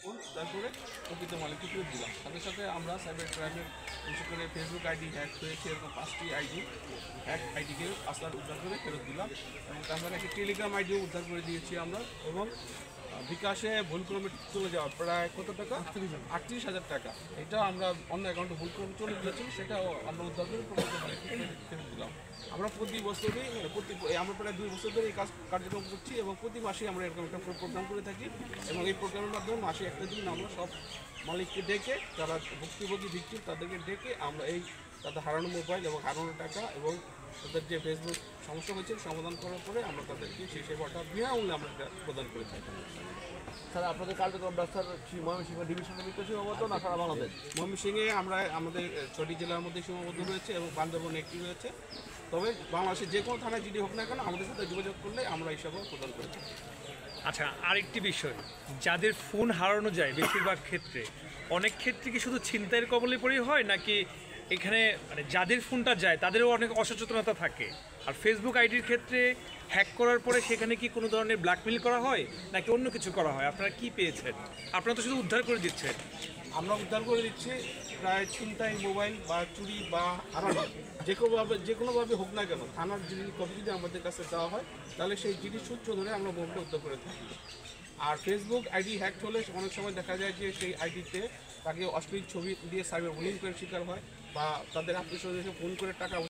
Phone তারপরে প্রকৃত মালিককে ফেরত দিলাম। সাথে সাথে আমরা সাইবার ক্রাইমের বিশেষ করে ফেসবুক আইডি হ্যাক হয়েছে এরকম 5টি আইডিকে পাসওয়ার্ড উদ্ধার করে ফেরত দিলাম এবং তারপরে একটি টেলিগ্রাম আইডিও উদ্ধার করে দিয়েছি আমরা। এবং বিকাশে ভুলক্রমে চলে যাওয়া প্রায় কত টাকা, 38,000 টাকা, এটা আমরা অন্য অ্যাকাউন্টে ভুলক্রমে চলে গিয়েছি, সেটাও আমরা উদ্ধার করে প্রকৃত মালিককে ফেরত দিলাম। আমরা প্রতি বছরই আমরা প্রায় 2 বছর ধরে এই কার্যক্রম করছি এবং প্রতি মাসে আমরা এরকম একটা প্রোগ্রাম করে থাকি এবং এই প্রোগ্রামের মাধ্যমে মাসে একটা দিন আমরা সব মালিককে ডেকে, যারা ভুক্তভোগী ভিকটিম তাদেরকে ডেকে আমরা এই তাদের হারানো মোবাইল এবং হারানো টাকা এবং তাদের যে ফেসবুক সমস্যা হয়েছে সমাধান করার পরে আমরা তাদেরকে সেই সেবাটা বিনামূল্যে আমরা এটা প্রদান করে থাকি। স্যার আপনাদের কার্যক্রমটা স্যার ময়মনসিংহ ডিভিশনের ভিতরে সীমাবদ্ধ না সারা বাংলাদেশ? ময়মনসিংহে আমরা আমাদের 6টি জেলার মধ্যে সীমাবদ্ধ রয়েছে এবং বান্দরবনে একটি রয়েছে। তবে বাংলাদেশের যে কোনো থানায় যদি হোক না কেন আমাদের সাথে যোগাযোগ করলে আমরা এই সেবা প্রদান করে থাকি। আচ্ছা, আরেকটি বিষয়, যাদের ফোন হারানো যায় বেশিরভাগ ক্ষেত্রে, অনেক ক্ষেত্রে কি শুধু ছিনতাইয়ের কবলে পড়েই হয় নাকি এখানে মানে যাদের ফোনটা যায় তাদেরও অনেক অসচেতনতা থাকে? আর ফেসবুক আইডির ক্ষেত্রে হ্যাক করার পরে সেখানে কি কোনো ধরনের ব্ল্যাকমেল করা হয় নাকি অন্য কিছু করা হয়? আপনারা কি পেয়েছেন? আপনারা তো শুধু উদ্ধার করে দিচ্ছেন। আমরা উদ্ধার করে দিচ্ছি প্রায় ছিনতাই মোবাইল বা চুরি বা হারানো যে কোনোভাবে হোক না কেন, থানার জিডি কপি যদি আমাদের কাছে দেওয়া হয় তাহলে সেই জিডি সূত্র ধরে আমরা মোবাইলটা উদ্ধার করে থাকি। আর ফেসবুক আইডি হ্যাক হলে অনেক সময় দেখা যায় যে সেই আইডিতে তাকে অশ্লীল ছবি দিয়ে সাইবার বুলিং করে শিকার হয় বা তাদের আত্মীয় স্বজন ফোন করে টাকা